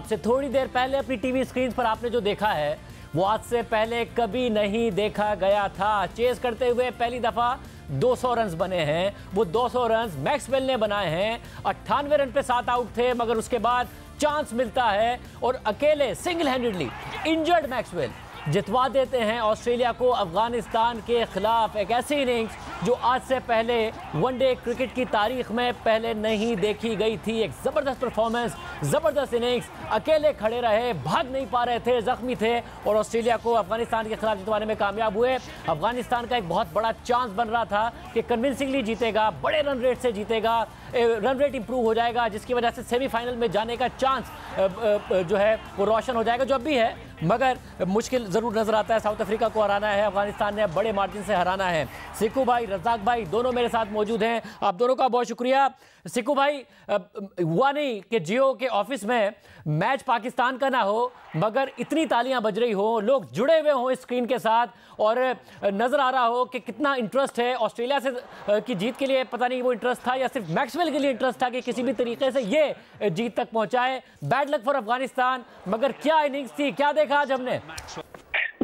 से थोड़ी देर पहले अपनी टीवी स्क्रीन पर आपने जो देखा है वो आज से पहले कभी नहीं देखा गया था। चेस करते हुए पहली दफा 200 रन बने हैं। वो 200 रन मैक्सवेल ने बनाए हैं। 98 रन पे 7 आउट थे, मगर उसके बाद चांस मिलता है और अकेले सिंगल हैंडेडली इंजर्ड मैक्सवेल जितवा देते हैं ऑस्ट्रेलिया को अफगानिस्तान के खिलाफ। एक ऐसी इनिंग्स जो आज से पहले वनडे क्रिकेट की तारीख में पहले नहीं देखी गई थी। एक ज़बरदस्त परफॉर्मेंस, ज़बरदस्त इनिंग्स, अकेले खड़े रहे, भाग नहीं पा रहे थे, ज़ख्मी थे और ऑस्ट्रेलिया को अफगानिस्तान के खिलाफ जितवाने में कामयाब हुए। अफगानिस्तान का एक बहुत बड़ा चांस बन रहा था कि कन्विंसिंगली जीतेगा, बड़े रन रेट से जीतेगा, रन रेट इंप्रूव हो जाएगा, जिसकी वजह से सेमीफाइनल में जाने का चांस जो है वो रोशन हो जाएगा, जो अब भी है, मगर मुश्किल ज़रूर नज़र आता है। साउथ अफ्रीका को हराना है, अफगानिस्तान ने बड़े मार्जिन से हराना है। सिक्कू भाई, रज़ाक भाई दोनों मेरे साथ मौजूद हैं। आप दोनों का बहुत शुक्रिया। सिक्कू भाई, हुआ नहीं कि जियो के ऑफिस में मैच पाकिस्तान का ना हो, मगर इतनी तालियां बज रही हो, लोग जुड़े हुए हों स्क्रीन के साथ और नज़र आ रहा हो कि कितना इंटरेस्ट है ऑस्ट्रेलिया से की जीत के लिए। पता नहीं वो इंटरेस्ट था या सिर्फ मैक्सवेल के लिए इंटरेस्ट था कि किसी भी तरीके से ये जीत तक पहुंचाए। बैड लक फॉर अफगानिस्तान, मगर क्या इनिंग्स थी, क्या देखा आज हमने?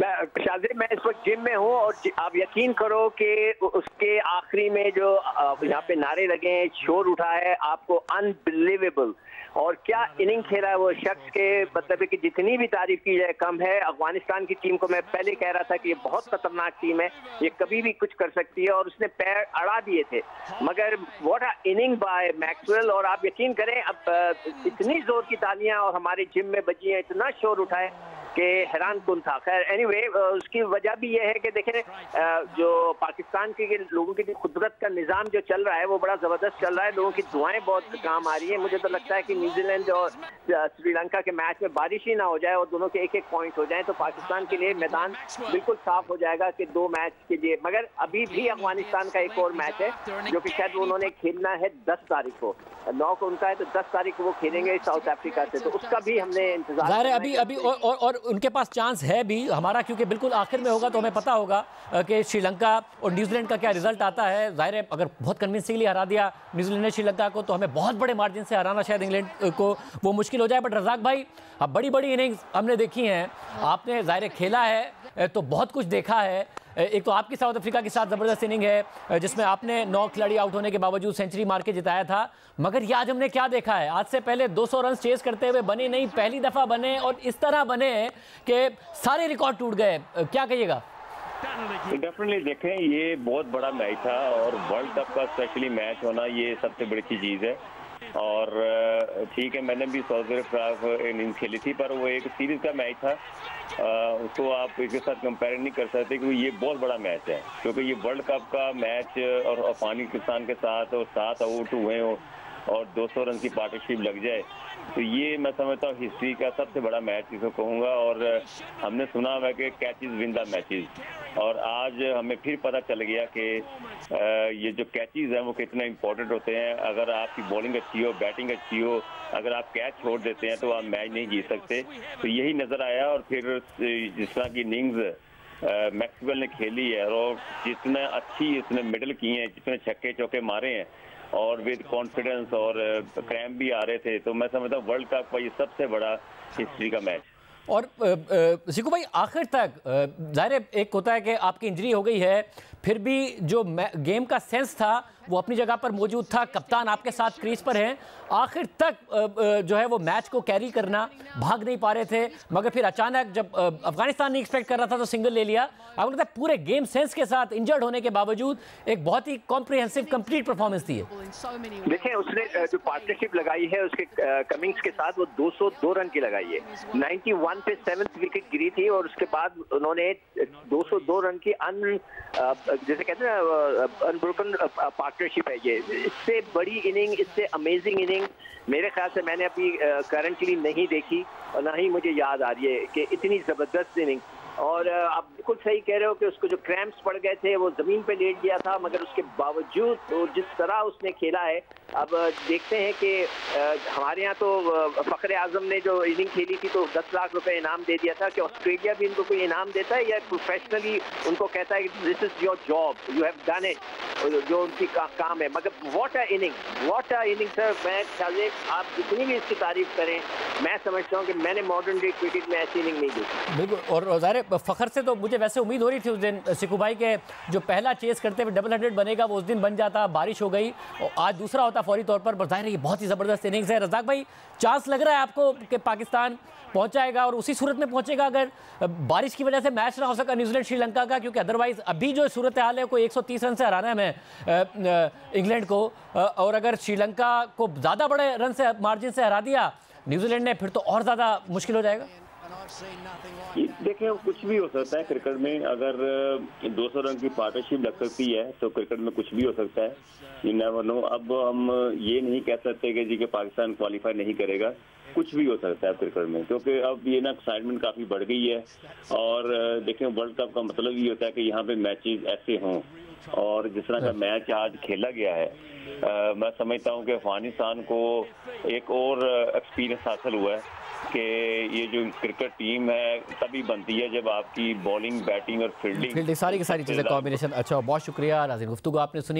शाजिब, मैं इस वक्त जिम में हूँ और आप यकीन करो कि उसके आखिरी में जो यहाँ पे नारे लगे हैं, शोर उठा है, आपको अनबिलीवेबल। और क्या इनिंग खेला है वो शख्स के, मतलब है कि जितनी भी तारीफ की जाए कम है। अफगानिस्तान की टीम को मैं पहले कह रहा था कि ये बहुत खतरनाक टीम है, ये कभी भी कुछ कर सकती है और उसने पैर अड़ा दिए थे, मगर what a inning bye Maxwell. और आप यकीन करें, अब इतनी जोर की तालियां और हमारे जिम में बजी हैं, इतना शोर उठा है कि हैरान कुन था। खैर एनीवे, उसकी वजह भी ये है कि देखें, जो पाकिस्तान के लोगों की कुदरत का निज़ाम जो चल रहा है वो बड़ा ज़बरदस्त चल रहा है। लोगों की दुआएं बहुत काम आ रही है। मुझे तो लगता है कि न्यूजीलैंड और श्रीलंका के मैच में बारिश ही ना हो जाए और दोनों के एक एक पॉइंट हो जाए तो पाकिस्तान के लिए मैदान बिल्कुल साफ हो जाएगा कि 2 मैच के लिए। मगर अभी भी अफगानिस्तान का एक और मैच है जो कि शायद उन्होंने खेलना है 10 तारीख को, 9 को उनका है, तो 10 तारीख को वो खेलेंगे साउथ अफ्रीका से, तो उसका भी हमने इंतजार अभी और उनके पास चांस है भी हमारा, क्योंकि बिल्कुल आखिर में होगा तो हमें पता होगा कि श्रीलंका और न्यूजीलैंड का क्या रिजल्ट आता है। जाहिर है अगर बहुत कन्विंसिंगली हरा दिया न्यूजीलैंड ने श्रीलंका को तो हमें बहुत बड़े मार्जिन से हराना शायद इंग्लैंड को वो मुश्किल हो जाए। बट रज़ाक भाई, अब बड़ी बड़ी इनिंग्स हमने देखी हैं, आपने जाहिर खेला है तो बहुत कुछ देखा है। एक तो आपकी साउथ अफ्रीका के साथ ज़बरदस्त इनिंग है जिसमें आपने 9 खिलाड़ी आउट होने के बावजूद सेंचुरी मार के जिताया था, मगर ये आज हमने क्या देखा है? आज से पहले 200 रन चेस करते हुए बने नहीं, पहली दफ़ा बने और इस तरह बने कि सारे रिकॉर्ड टूट गए। क्या कहिएगा? डेफिनेटली देखें, ये बहुत बड़ा मैच था और वर्ल्ड कप का स्पेशली मैच होना ये सबसे बड़ी चीज़ है। और ठीक है, मैंने भी साउथ अफ्रीका इनिंग्स खेली थी, पर वो एक सीरीज का मैच था, उसको आप इसके साथ कंपेयर नहीं कर सकते क्योंकि ये बहुत बड़ा मैच है, क्योंकि ये वर्ल्ड कप का मैच और अफगानिस्तान के साथ और 7 आउट हुए हो और 200 रन की पार्टनरशिप लग जाए, तो ये मैं समझता हूँ हिस्ट्री का सबसे बड़ा मैच इसको कहूँगा। और हमने सुना हुआ कि कैचेस विन द मैचेस, और आज हमें फिर पता चल गया कि ये जो कैचेस हैं वो कितना इंपॉर्टेंट होते हैं। अगर आपकी बॉलिंग अच्छी हो, बैटिंग अच्छी हो, अगर आप कैच छोड़ देते हैं तो आप मैच नहीं जीत सकते। तो यही नज़र आया। और फिर जिस तरह की इनिंग्स मैक्सवेल ने खेली है और जितने अच्छी इसने मिडल किए हैं, जितने छक्के चौके मारे हैं और विद कॉन्फिडेंस और क्रैम्प भी आ रहे थे, तो मैं समझता हूँ वर्ल्ड कप का ये सबसे बड़ा हिस्ट्री का मैच। और सिक्कू भाई, आखिर तक जाहिर है एक होता है कि आपकी इंजरी हो गई है, फिर भी जो गेम का सेंस था वो अपनी जगह पर मौजूद था। कप्तान आपके साथ क्रीज पर हैं, आखिर तक जो है वो मैच को कैरी करना, भाग नहीं पा रहे थे, मगर फिर अचानक जब अफगानिस्तान नहीं एक्सपेक्ट कर रहा था तो सिंगल ले लिया। आपको लगता है पूरे गेम सेंस के साथ इंजर्ड होने के बावजूद एक बहुत ही कॉम्प्रिहेंसिव कंप्लीट परफॉर्मेंस दी है? देखिए, उसने जो पार्टनरशिप लगाई है उसके कमिंग्स के साथ वो 202 रन की लगाई है। 91 पे 7th विकेट गिरी थी और उसके बाद उन्होंने 202 रन की जैसे कहते हैं अनब्रोकन पार्टनरशिप है ये। इससे बड़ी इनिंग, इससे अमेजिंग इनिंग मेरे ख्याल से मैंने अभी करंटली नहीं देखी और ना ही मुझे याद आ रही है कि इतनी ज़बरदस्त इनिंग। और आप बिल्कुल सही कह रहे हो कि उसको जो क्रैम्प्स पड़ गए थे वो जमीन पे लेट गया था, मगर उसके बावजूद तो जिस तरह उसने खेला है, अब देखते हैं कि हमारे यहाँ तो फखरे आजम ने जो इनिंग खेली थी तो 10 लाख रुपए इनाम दे दिया था। कि ऑस्ट्रेलिया भी इनको कोई इनाम देता है या प्रोफेशनली उनको कहता है कि this is your job, you have done it, जो उनकी काम है। मगर व्हाट अ इनिंग सर। मैं ख्याल आप जितनी भी इसकी तारीफ करें, मैं समझता हूँ कि मैंने मॉडर्न डे क्रिकेट में ऐसी इनिंग नहीं देखी। बिल्कुल, और ज़ाहिर फखर से तो मुझे वैसे उम्मीद हो रही थी उस दिन सिकू भाई के जो पहला चेस करते हुए डबल 100 बनेगा वो उस दिन बन जाता, बारिश हो गई और आज दूसरा होता फौरी तौर पर ज़ाहिर ये बहुत ही ज़बरदस्त इनिंग्स है। रज़ाक भाई, चांस लग रहा है आपको कि पाकिस्तान पहुंचाएगा और उसी सूरत में पहुंचेगा अगर बारिश की वजह से मैच ना हो सका न्यूजीलैंड श्रीलंका का? क्योंकि अदरवाइज अभी जो सूरत हाल है कोई 130 रन से हराना है हमें इंग्लैंड को, और अगर श्रीलंका को ज़्यादा बड़े रन से मार्जिन से हरा दिया न्यूजीलैंड ने फिर तो और ज़्यादा मुश्किल हो जाएगा। देखिए, कुछ भी हो सकता है क्रिकेट में। अगर 200 रन की पार्टनरशिप लग सकती है तो क्रिकेट में कुछ भी हो सकता है, यू नेवर नो। अब हम ये नहीं कह सकते कि जी के पाकिस्तान क्वालिफाई नहीं करेगा, कुछ भी हो सकता है क्रिकेट में, क्योंकि अब ये ना एक्साइटमेंट काफी बढ़ गई है। और देखें, वर्ल्ड कप का मतलब ये होता है कि यहाँ पे मैचेस ऐसे हों, और जिस तरह का मैच आज खेला गया है, मैं समझता हूँ कि अफगानिस्तान को एक और एक्सपीरियंस हासिल हुआ है कि ये जो क्रिकेट टीम है तभी बनती है जब आपकी बॉलिंग, बैटिंग और फील्डिंग सारी की सारी चीज़ें कॉम्बिनेशन। अच्छा, बहुत शुक्रिया नाज़रीन, गुफ्तगू आपने सुनी।